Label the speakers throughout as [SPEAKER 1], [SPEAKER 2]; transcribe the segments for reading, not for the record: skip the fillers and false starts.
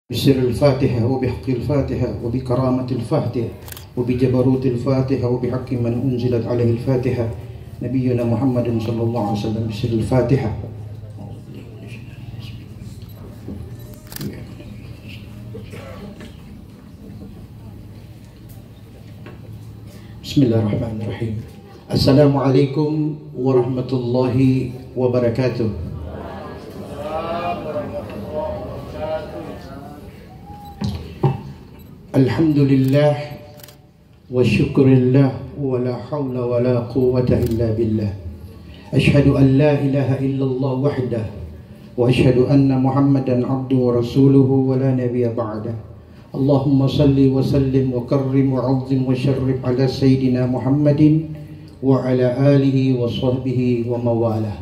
[SPEAKER 1] بسر الفاتحة وبحق الفاتحة وبكرامة الفاتحة وبجبروت الفاتحة وبحق من أنزلت عليه الفاتحة نبينا محمد صلى الله عليه وسلم بسر الفاتحة. بسم الله الرحمن الرحيم. السلام عليكم ورحمة الله وبركاته. Alhamdulillah wa syukurillah wa la hawla wa la quwwata illa billah. Ashhadu an la ilaha illallah wahdah wa ashhadu anna Muhammadan abduhu wa rasuluhu wa la nabiyya ba'dah. Allahumma salli wa sallim wa karrim wa azim wa syarrif ala sayyidina Muhammadin wa ala alihi wa sahbihi wa mawalah.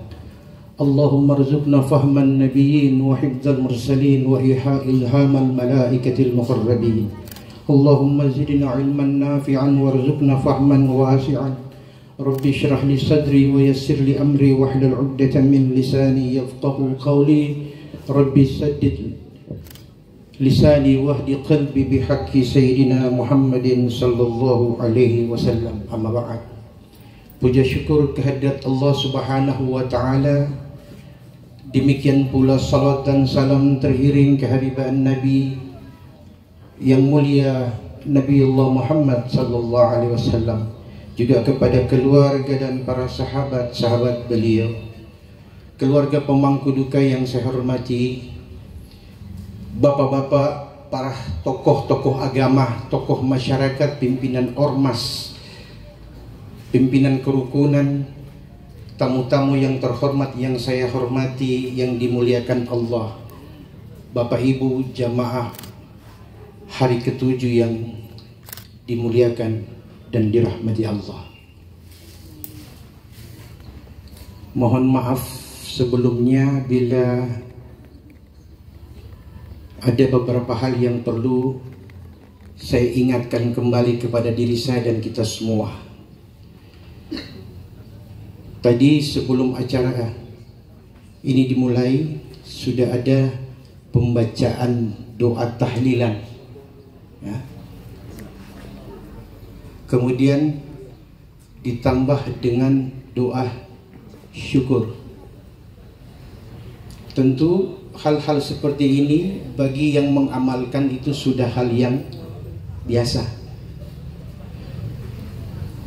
[SPEAKER 1] Allahumma rzuqna fahman nabiyyin wa hifdzal mursalin wa ilhamal malaikatil muqarrabin. Allahumma zidna ilman nafi'an warzuqna fahman wasi'an. Rabbi shrah li sadri wa yassir li amri wahlul 'uqdatam min lisani yafqahu qawli. Rabbi saddid lisani wahdi qalbi bihaqqi sayyidina Muhammadin sallallahu alaihi wasallam. Amma ba'd. Puja syukur kehadirat Allah Subhanahu wa taala. Demikian pula salat dan salam teriring kehadiran Nabi yang mulia Nabiullah Muhammad sallallahu alaihi wasallam, juga kepada keluarga dan para sahabat-sahabat beliau, keluarga pemangku duka yang saya hormati, bapak-bapak, para tokoh-tokoh agama, tokoh masyarakat, pimpinan ormas, pimpinan kerukunan, tamu-tamu yang terhormat yang saya hormati, yang dimuliakan Allah, Bapak Ibu jamaah hari ketujuh yang dimuliakan dan dirahmati Allah. Mohon maaf sebelumnya bila ada beberapa hal yang perlu saya ingatkan kembali kepada diri saya dan kita semua. Tadi sebelum acara ini dimulai sudah ada pembacaan doa tahlilan. Ya. Kemudian ditambah dengan doa syukur. Tentu hal-hal seperti ini bagi yang mengamalkan itu sudah hal yang biasa.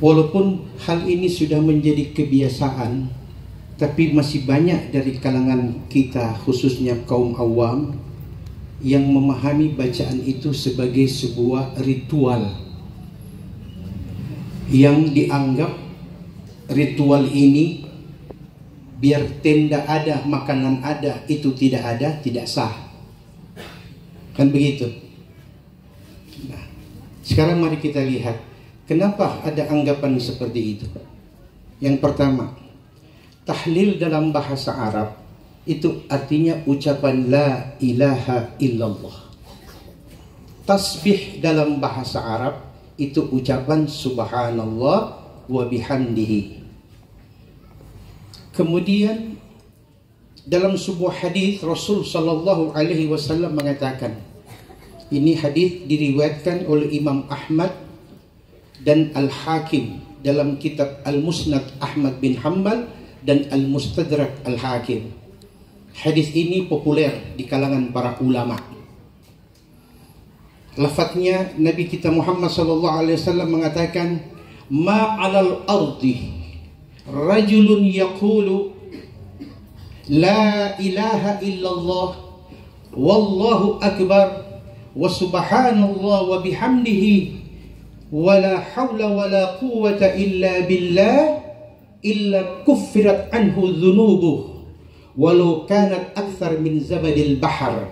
[SPEAKER 1] Walaupun hal ini sudah menjadi kebiasaan, tapi masih banyak dari kalangan kita, khususnya kaum awam, yang memahami bacaan itu sebagai sebuah ritual, yang dianggap ritual ini biar tenda ada, makanan ada, itu tidak ada, tidak sah. Kan begitu. Nah, sekarang mari kita lihat kenapa ada anggapan seperti itu. Yang pertama, tahlil dalam bahasa Arab itu artinya ucapan la ilaha illallah. Tasbih dalam bahasa Arab itu ucapan subhanallah wa bihamdihi. Kemudian dalam sebuah hadis Rasul sallallahu alaihi wasallam mengatakan, ini hadis diriwayatkan oleh Imam Ahmad dan Al-Hakim dalam kitab Al-Musnad Ahmad bin Hanbal dan Al-Mustadrak Al-Hakim. Hadis ini populer di kalangan para ulama. Lafadznya Nabi kita Muhammad sallallahu alaihi wasallam mengatakan, "Ma 'alal ardi rajulun yaqulu la ilaha illallah wallahu akbar wa subhanallah wa bihamdihi wa la hawla wa la quwwata illa billah illa kuffirat anhu dhunubuh walau kanat akthar min zabadil bahar."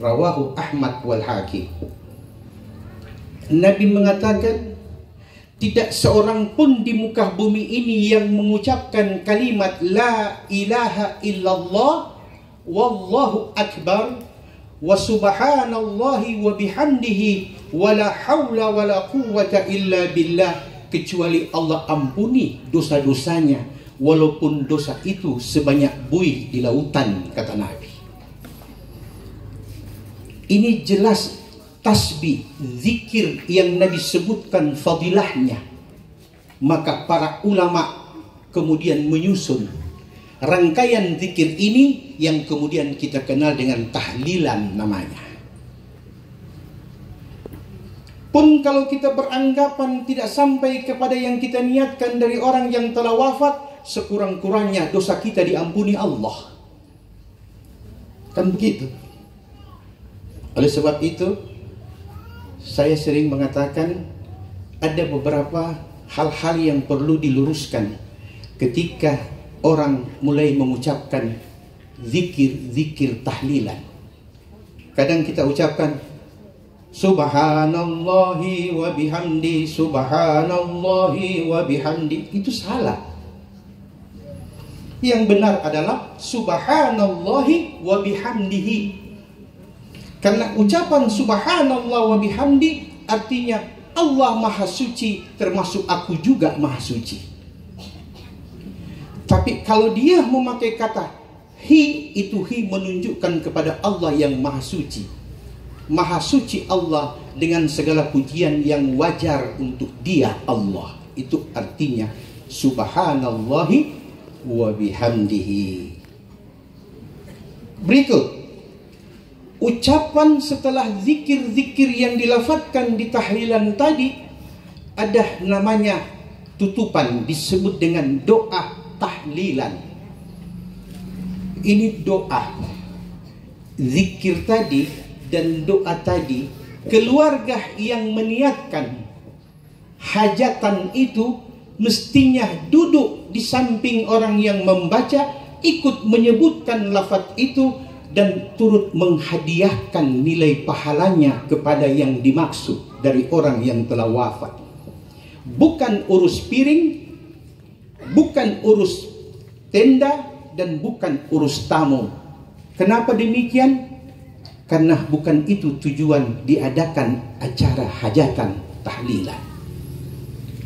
[SPEAKER 1] Rawahu Ahmad wal Hakim. Nabi mengatakan, tidak seorang pun di muka bumi ini yang mengucapkan kalimat la ilaha illallah wallahu akbar wa subhanallahi wa bihamdihi wa la hawla wa la quwwata illa billah, kecuali Allah ampuni dosa-dosanya walaupun dosa itu sebanyak buih di lautan, kata Nabi. Ini jelas tasbih, zikir yang Nabi sebutkan fadilahnya. Maka para ulama kemudian menyusun rangkaian zikir ini yang kemudian kita kenal dengan tahlilan namanya. Pun kalau kita beranggapan tidak sampai kepada yang kita niatkan dari orang yang telah wafat, sekurang-kurangnya dosa kita diampuni Allah. Kan begitu. Oleh sebab itu, saya sering mengatakan ada beberapa hal-hal yang perlu diluruskan ketika orang mulai mengucapkan zikir-zikir tahlilan. Kadang kita ucapkan subhanallahi wa bihamdi, subhanallahi wa bihamdi. Itu salah. Yang benar adalah subhanallahi wa bihamdihi. Karena ucapan subhanallah wa bihamdi artinya Allah maha suci, termasuk aku juga maha suci. Tapi kalau dia memakai kata hi, itu hi menunjukkan kepada Allah yang maha suci. Maha suci Allah dengan segala pujian yang wajar untuk dia Allah. Itu artinya subhanallahi wa bihamdihi. Berikut ucapan setelah zikir-zikir yang dilafadzkan di tahlilan tadi, ada namanya tutupan, disebut dengan doa tahlilan. Ini doa. Zikir tadi dan doa tadi, keluarga yang meniatkan hajatan itu mestinya duduk di samping orang yang membaca, ikut menyebutkan lafaz itu dan turut menghadiahkan nilai pahalanya kepada yang dimaksud dari orang yang telah wafat. Bukan urus piring, bukan urus tenda, dan bukan urus tamu. Kenapa demikian? Karena bukan itu tujuan diadakan acara hajatan tahlilan.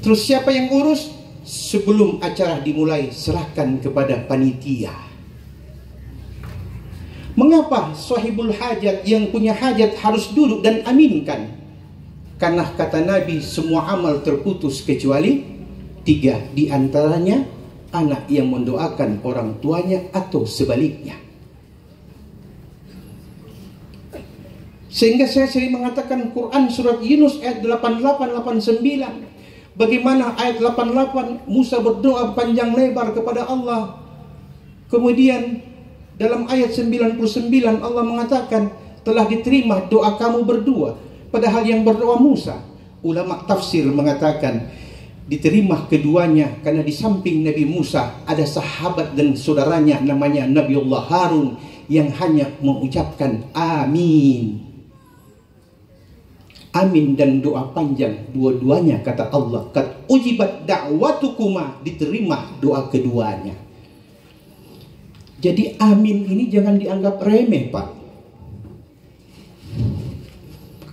[SPEAKER 1] Terus siapa yang urus? Sebelum acara dimulai, serahkan kepada panitia. Mengapa sahibul hajat yang punya hajat harus duduk dan aminkan? Karena kata Nabi, semua amal terputus kecuali 3, di antaranya anak yang mendoakan orang tuanya atau sebaliknya. Sehingga saya sering mengatakan Quran surat Yunus ayat 88-89. Bagaimana ayat 88 Musa berdoa panjang lebar kepada Allah. Kemudian dalam ayat 99 Allah mengatakan telah diterima doa kamu berdua. Padahal yang berdoa Musa. Ulama tafsir mengatakan diterima keduanya karena di samping Nabi Musa ada sahabat dan saudaranya namanya Nabiullah Harun yang hanya mengucapkan amin. Amin dan doa panjang dua-duanya kata Allah. Qad ujibat da'watukuma, diterima doa keduanya. Jadi amin ini jangan dianggap remeh, Pak.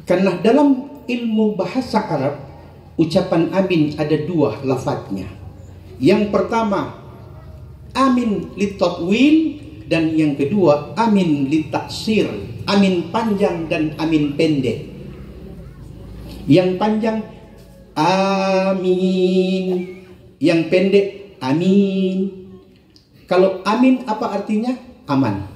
[SPEAKER 1] Karena dalam ilmu bahasa Arab, ucapan amin ada 2 lafadznya. Yang pertama, amin litatwil, dan yang kedua, amin litaksir. Amin panjang dan amin pendek. Yang panjang, amin. Yang pendek, amin. Kalau amin apa artinya? Aman.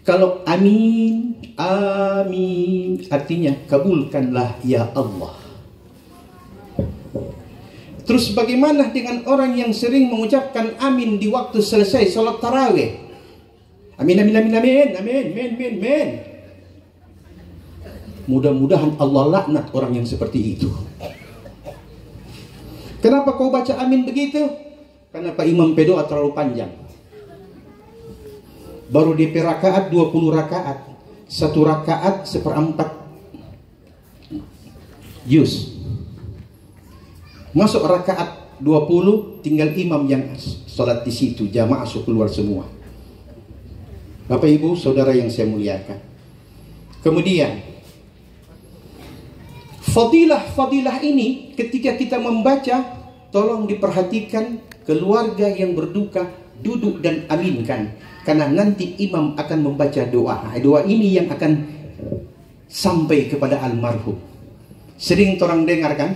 [SPEAKER 1] Kalau amin, amin artinya kabulkanlah ya Allah. Terus bagaimana dengan orang yang sering mengucapkan amin di waktu selesai salat tarawih? Amin, amin, amin, amin, amin, amin, amin, amin. Mudah-mudahan Allah laknat orang yang seperti itu. Kenapa kau baca amin begitu? Karena Pak Imam berdoa terlalu panjang. Baru DP rakaat 20 rakaat. 1 rakaat 1/4 juz. Masuk rakaat 20 tinggal imam yang sholat di situ, jamaah keluar semua. Bapak Ibu Saudara yang saya muliakan. Kemudian fadilah-fadilah ini ketika kita membaca, tolong diperhatikan. Keluarga yang berduka duduk dan aminkan, karena nanti imam akan membaca doa. Doa ini yang akan sampai kepada almarhum. Sering orang dengar kan?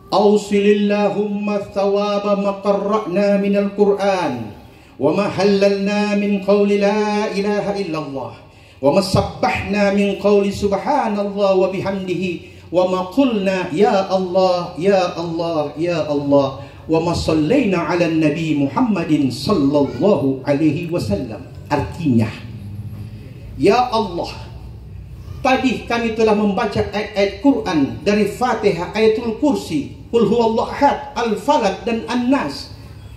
[SPEAKER 1] Ausilillahumma thawaba ma qarra'na minal Qur'an wa ma halalna min qawli la ilaha illallah wa ma sabbahna min qawli subhanallah wa bihamdihi wa ma qulna ya Allah ya Allah ya Allah wa ma sallayna ala nabi Muhammadin sallallahu alaihi wasallam. Artinya, ya Allah, tadi kami telah membaca ayat-ayat Quran dari Fatihah, Ayatul Kursi, Qul huwallahu ahad, Al-Falaq dan An-Nas.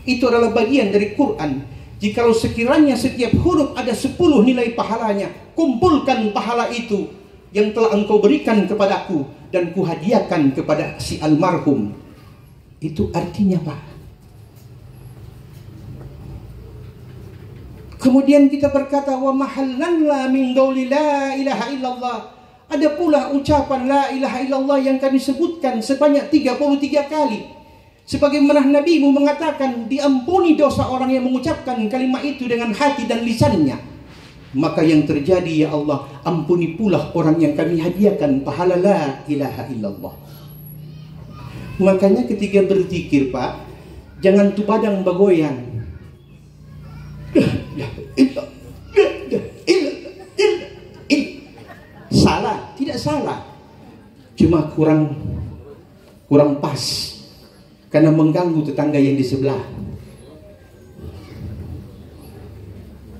[SPEAKER 1] Itu adalah bagian dari Quran. Jikalau sekiranya setiap huruf ada 10 nilai pahalanya, kumpulkan pahala itu yang telah engkau berikan kepadaku dan kuhadiahkan kepada si almarhum. Itu artinya, Pak. Kemudian kita berkata wa mahallanna min qauli la ilaha illallah. Ada pula ucapan la ilaha illallah yang kami sebutkan sebanyak 33 kali. Sebagaimana Nabi-Mu mengatakan, diampuni dosa orang yang mengucapkan kalimat itu dengan hati dan lisannya. Maka yang terjadi, ya Allah, ampuni pula orang yang kami hadiahkan pahala la ilaha illallah. Makanya ketika berzikir, Pak, jangan tupadang bagoyang. Salah, tidak salah, cuma kurang pas karena mengganggu tetangga yang di sebelah.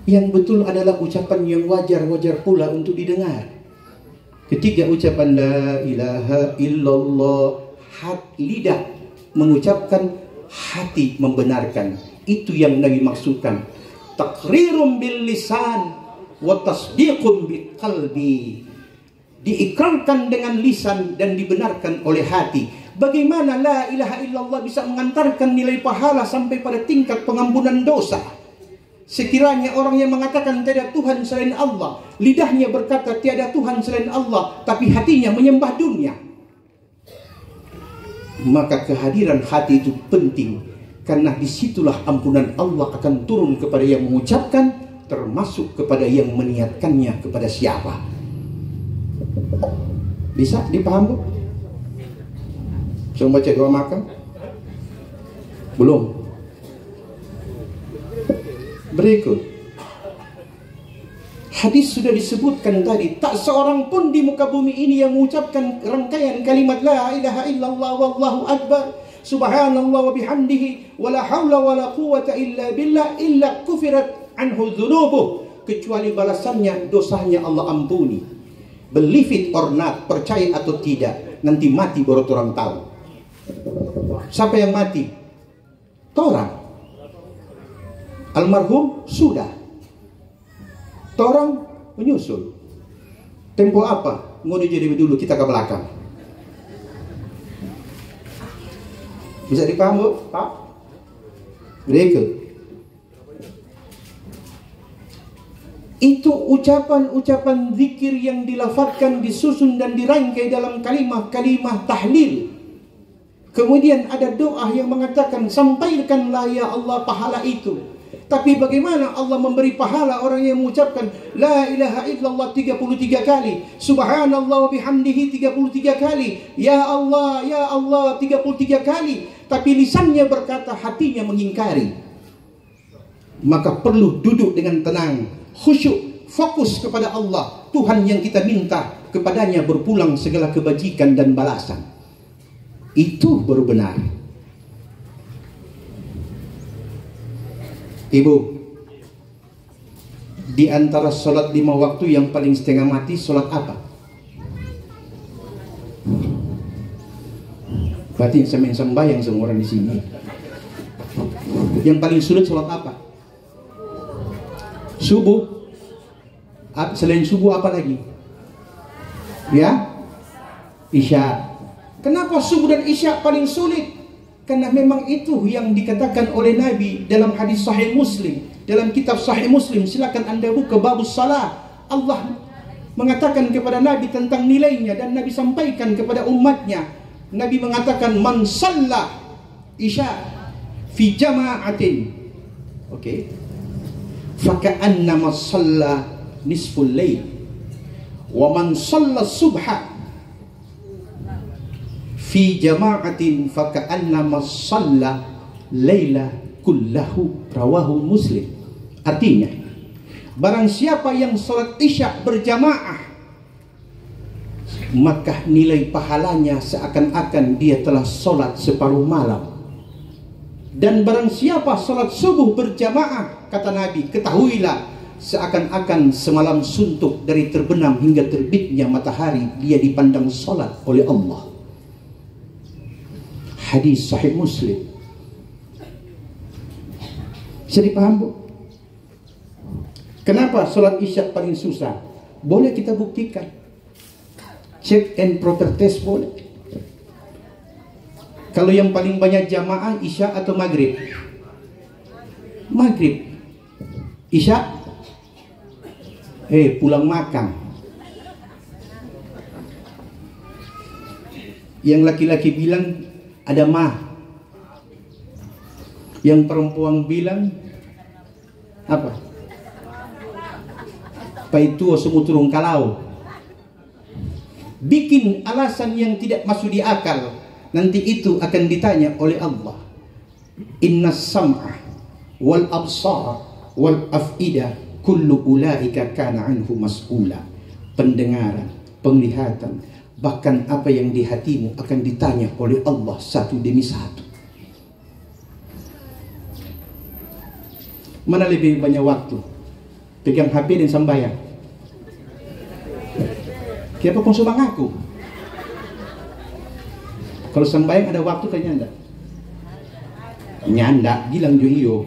[SPEAKER 1] Yang betul adalah ucapan yang wajar pula untuk didengar. Ketika ucapan la ilaha illallah, lidah mengucapkan, hati membenarkan. Itu yang Nabi maksudkan. Taqrirum bil lisan wa tasdiqum bil qalbi. Diikrarkan dengan lisan dan dibenarkan oleh hati. Bagaimana la ilaha illallah bisa mengantarkan nilai pahala sampai pada tingkat pengampunan dosa? Sekiranya orang yang mengatakan tiada Tuhan selain Allah, lidahnya berkata tiada Tuhan selain Allah, tapi hatinya menyembah dunia, maka kehadiran hati itu penting. Karena disitulah ampunan Allah akan turun kepada yang mengucapkan, termasuk kepada yang meniatkannya kepada siapa. Bisa dipaham, Bu? Coba baca doa makan? Belum. Berikut. Hadis sudah disebutkan tadi. Tak seorang pun di muka bumi ini yang mengucapkan rangkaian kalimat la ilaha illallah wallahu akbar, subhanallah wa bihamdihi wa la hawla wa la quwwata illa billah illa kufirat anhu dhunubuh, kecuali balasannya dosanya Allah ampuni. Believe it or not, percaya atau tidak, nanti mati baru orang tahu. Siapa yang mati? Torang. Almarhum sudah. Torang menyusul. Tempo apa? Mau jadi dulu, kita ke belakang. Bisa dipaham, Bu? Pak? Berikut. Itu ucapan-ucapan zikir yang dilafazkan, disusun dan dirangkai dalam kalimah-kalimah tahlil. Kemudian ada doa yang mengatakan, sampaikanlah ya Allah pahala itu. Tapi bagaimana Allah memberi pahala orang yang mengucapkan la ilaha illallah 33 kali, subhanallah wa bihamdihi 33 kali, ya Allah 33 kali, tapi lisannya berkata, hatinya mengingkari. Maka perlu duduk dengan tenang, khusyuk, fokus kepada Allah, Tuhan yang kita minta kepadanya berpulang segala kebajikan dan balasan. Itu baru benar. Ibu, di antara sholat 5 waktu yang paling setengah mati, sholat apa? Berarti sembahyang semua orang di sini. Yang paling sulit sholat apa? Subuh. Selain subuh apa lagi? Ya, Isya. Kenapa subuh dan Isya paling sulit? Karena memang itu yang dikatakan oleh Nabi dalam hadis Sahih Muslim. Dalam kitab Sahih Muslim, silakan Anda buka babus salah. Allah mengatakan kepada Nabi tentang nilainya, dan Nabi sampaikan kepada umatnya. Nabi mengatakan, man shalla isya fi jama'atin, faka'annama shalla nisful lail Wa man shalla subha fi jama'atin faka'annama shalla laila kullahu, rawahu Muslim. Artinya, barang siapa yang salat isya berjamaah, maka nilai pahalanya seakan-akan dia telah salat separuh malam. Dan barang siapa salat subuh berjamaah, kata Nabi, ketahuilah seakan-akan semalam suntuk dari terbenam hingga terbitnya matahari, dia dipandang salat oleh Allah. Hadis sahih Muslim. Bisa dipaham, Bu? Kenapa salat isya paling susah? Boleh kita buktikan. Check and proper test boleh. Kalau yang paling banyak jamaah isya atau maghrib? Maghrib. Isya? Pulang makan. Yang laki-laki bilang ada mah. Yang perempuan bilang apa? Paitu semua turun kalau. Bikin alasan yang tidak masuk di akal, nanti itu akan ditanya oleh Allah. Inna sam'a wal absar wal af'idah kullu ulaika kana anhu mas'ula. Pendengaran, penglihatan, bahkan apa yang di hatimu akan ditanya oleh Allah satu demi satu. Mana lebih banyak waktu? Pegang HP dan sembahyang? Kenapa kau suruh ngaku? Kalau sembahyang ada waktu kan nyanda? Nyanda, bilang jo iyo.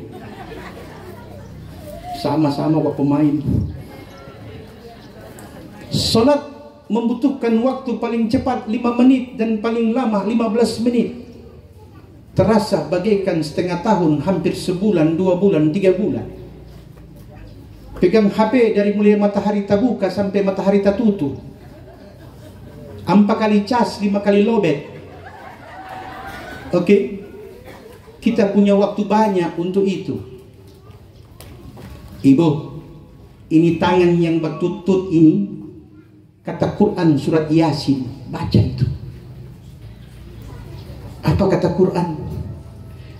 [SPEAKER 1] Sama-sama kok pemain. Salat membutuhkan waktu paling cepat 5 menit dan paling lama 15 menit. Terasa bagaikan setengah tahun, hampir sebulan, 2 bulan, 3 bulan. Pegang HP dari mulai matahari terbuka sampai matahari tertutup. 4 kali cas, 5 kali lobet. Oke? Kita punya waktu banyak untuk itu. Ibu, ini tangan yang bertutut ini, kata Quran surat Yasin, baca itu. Apa kata Quran?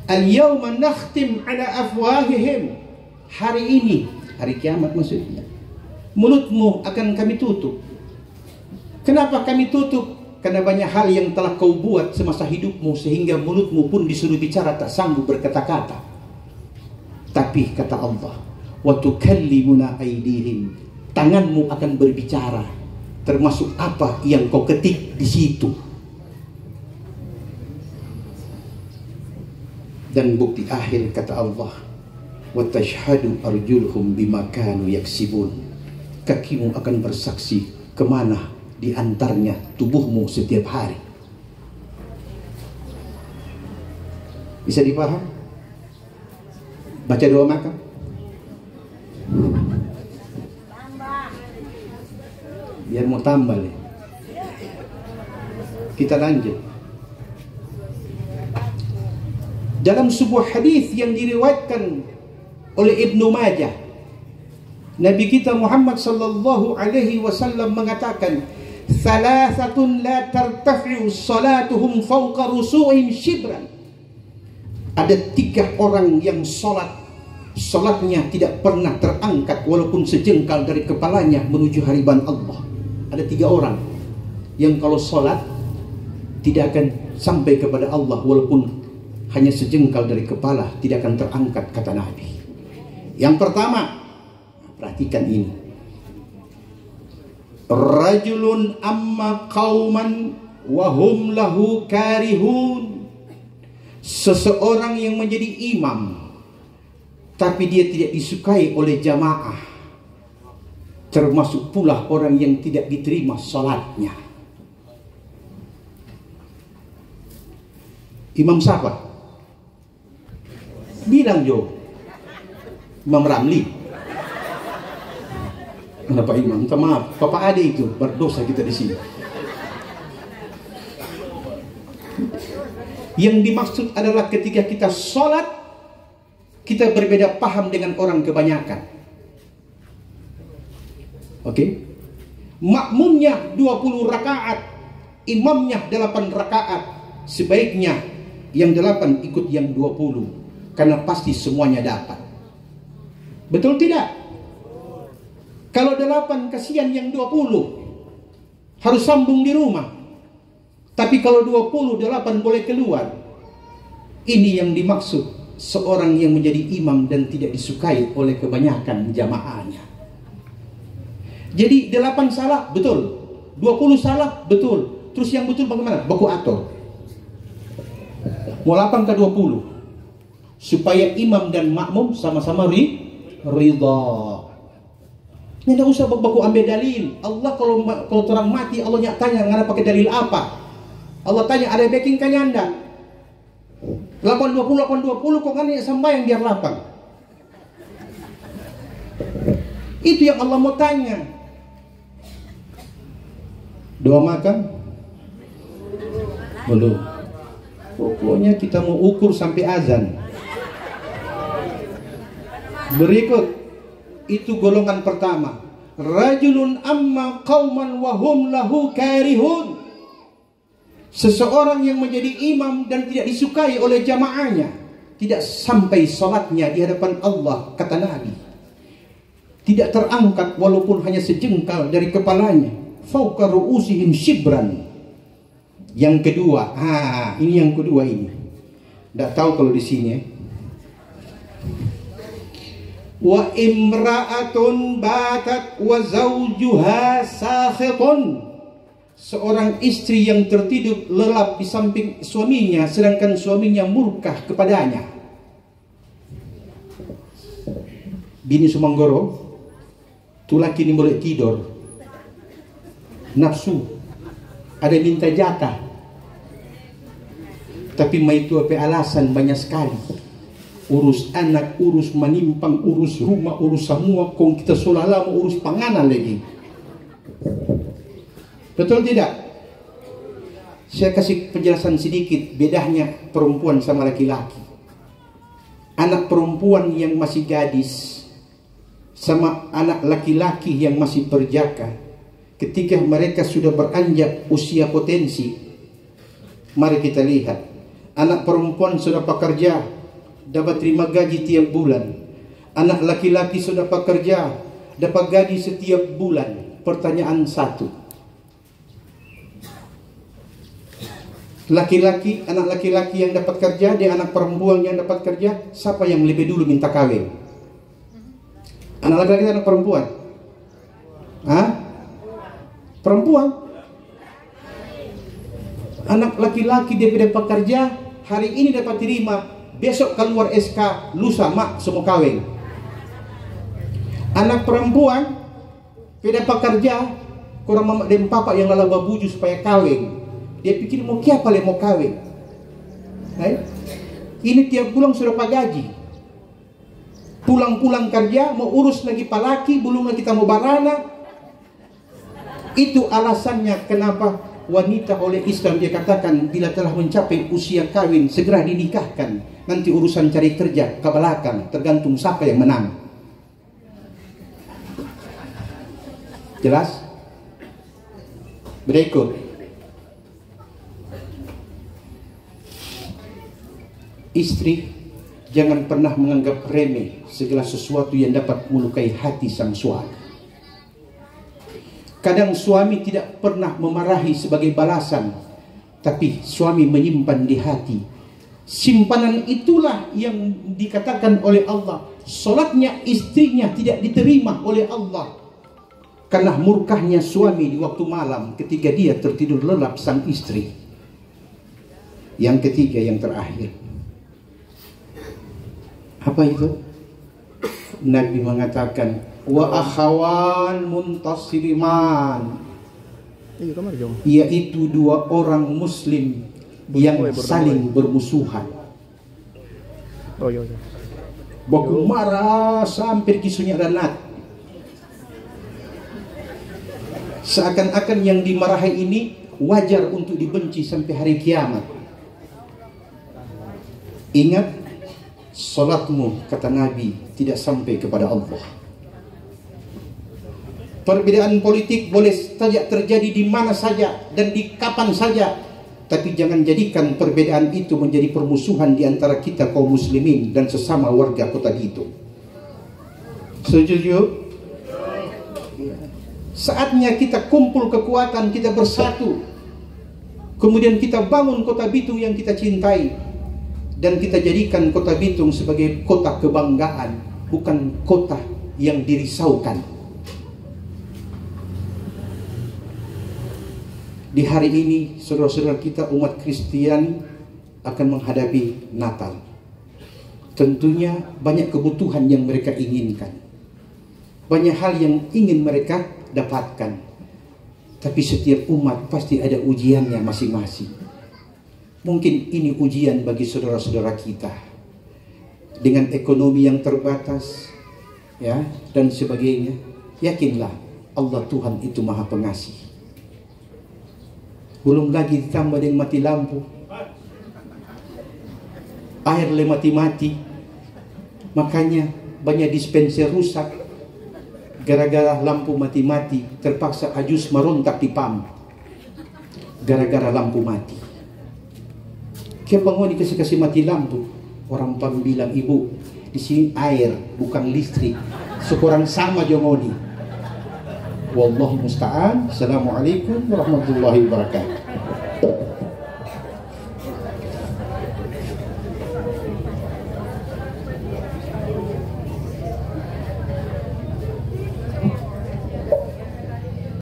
[SPEAKER 1] Al-yawma nakhtim ala afwahihim. Hari ini, hari kiamat maksudnya, mulutmu akan kami tutup. Kenapa kami tutup? Karena banyak hal yang telah kau buat semasa hidupmu, sehingga mulutmu pun disuruh bicara tak sanggup berkata-kata. Tapi kata Allah, wa tukallimuna aydihim, tanganmu akan berbicara, termasuk apa yang kau ketik di situ. Dan bukti akhir kata Allah, wa tashhadu arjuluhum bima kanu yaksibun, kakimu akan bersaksi kemana di antaranya tubuhmu setiap hari. Bisa dipaham? Baca doa makan. Biar mau tambah nih. Kita lanjut. Dalam sebuah hadis yang diriwayatkan oleh Ibnu Majah, Nabi kita Muhammad sallallahu alaihi wasallam mengatakan, "Thalathatun la tartafi'u salatuhum fawqa rusu'ihim shibran." Ada 3 orang yang salatnya tidak pernah terangkat walaupun sejengkal dari kepalanya menuju hariban Allah. Ada 3 orang yang kalau salat tidak akan sampai kepada Allah walaupun hanya sejengkal dari kepala, tidak akan terangkat, kata Nabi. Yang pertama, perhatikan ini. Rajulun amma qauman wa hum lahu karihun. Seseorang yang menjadi imam tapi dia tidak disukai oleh jamaah, termasuk pula orang yang tidak diterima salatnya. Imam siapa? Bilang jo, Imam Ramli. Kenapa Imam? Minta maaf, Bapak Ade itu berdosa kita di sini. Yang dimaksud adalah ketika kita sholat, kita berbeda paham dengan orang kebanyakan. Oke? makmumnya 20 rakaat, imamnya 8 rakaat, sebaiknya yang 8 ikut yang 20, karena pasti semuanya dapat. Betul tidak? Kalau 8 kasihan yang 20 harus sambung di rumah. Tapi kalau 20, 8 boleh keluar. Ini yang dimaksud seorang yang menjadi imam dan tidak disukai oleh kebanyakan jamaahnya. Jadi 8 salah, betul. 20 salah, betul. Terus yang betul bagaimana? Baku atur. Mau 8 ke 20. Supaya imam dan makmum sama-sama ridha. Ini tidak usah baku ambil dalil. Allah kalau terang mati, Allah tanya ngana pakai dalil apa? Allah tanya ada backing kan anda? 8-20 kok kan sembahyang biar lapang. Itu yang Allah mau tanya. Doa makan? Belum. Pokoknya kita mau ukur sampai azan. Berikut. Itu golongan pertama. Rajulun amma qauman wa hum lahu karihun. Seseorang yang menjadi imam dan tidak disukai oleh jamaahnya, tidak sampai salatnya di hadapan Allah, kata Nabi. Tidak terangkat walaupun hanya sejengkal dari kepalanya. Fauqa ru'usihim shibran. Yang kedua, ini yang kedua ini. Tidak tahu kalau di sini. Wa imra'atun batat wa zawjuha sakhitun. Seorang istri yang tertidur lelap di samping suaminya sedangkan suaminya murka kepadanya. Bini Sumanggoro, tu laki ni boleh tidur. Nafsu, ada minta jatah. Tapi mai tu apa alasan banyak sekali. Urus anak, urus manimpang, urus rumah, urus semua. Kong kita seolah mau urus panganan lagi. Betul tidak? Saya kasih penjelasan sedikit bedanya perempuan sama laki-laki. Anak perempuan yang masih gadis sama anak laki-laki yang masih perjaka, ketika mereka sudah beranjak usia potensi, mari kita lihat. Anak perempuan sudah pekerja, dapat terima gaji tiap bulan. Anak laki-laki sudah pekerja, dapat gaji setiap bulan. Pertanyaan satu. Laki-laki, anak laki-laki yang dapat kerja, dia anak perempuan yang dapat kerja, siapa yang lebih dulu minta kawin? Anak laki-laki, anak perempuan? Perempuan. Anak laki-laki dia dapat kerja, hari ini dapat terima, besok keluar SK, lusa mak semua kawin. Anak perempuan dia dapat kerja, kurang mama dan papa yang lala babuju supaya kawin. Dia pikir mau kiapa le mau kawin. Ini tiap bulan sudah pagaji. Pulang-pulang kerja mau urus lagi palaki, belum lagi kita mau barana. Itu alasannya kenapa wanita oleh Islam dia katakan bila telah mencapai usia kawin segera dinikahkan. Nanti urusan cari kerja ke belakang, tergantung siapa yang menang. Jelas? Berikut. Istri jangan pernah menganggap remeh segala sesuatu yang dapat melukai hati sang suami. Kadang suami tidak pernah memarahi sebagai balasan, tapi suami menyimpan di hati. Simpanan itulah yang dikatakan oleh Allah, solatnya istrinya tidak diterima oleh Allah karena murkahnya suami di waktu malam ketika dia tertidur lelap sang istri. Yang ketiga, yang terakhir, apa itu? Nabi mengatakan wa akhawan muntasiliman, yaitu dua orang muslim yang saling bermusuhan. Baku marah sampai kisunya ranat. Seakan-akan yang dimarahi ini wajar untuk dibenci sampai hari kiamat. Ingat, salatmu, kata Nabi, tidak sampai kepada Allah. Perbedaan politik boleh saja terjadi di mana saja dan di kapan saja, tapi jangan jadikan perbedaan itu menjadi permusuhan di antara kita kaum muslimin dan sesama warga Kota Bitung. Setuju? Saatnya kita kumpul kekuatan, kita bersatu, kemudian kita bangun Kota Bitung yang kita cintai, dan kita jadikan Kota Bitung sebagai kota kebanggaan, bukan kota yang dirisaukan. Di hari ini, saudara-saudara kita umat Kristiani akan menghadapi Natal. Tentunya banyak kebutuhan yang mereka inginkan, banyak hal yang ingin mereka dapatkan. Tapi setiap umat pasti ada ujiannya masing-masing. Mungkin ini ujian bagi saudara-saudara kita dengan ekonomi yang terbatas, ya, dan sebagainya. Yakinlah Allah Tuhan itu Maha Pengasih. Belum lagi ditambah dengan mati lampu, air le mati-mati. Makanya banyak dispenser rusak gara-gara lampu mati-mati. Terpaksa ajus merontak di PAM gara-gara lampu mati. Kebangoni kasih mati lampu, orang PAM bilang, ibu di sini air bukan listrik, sekurang sama jongoni. Wallahu musta'an. Assalamualaikum warahmatullahi wabarakatuh.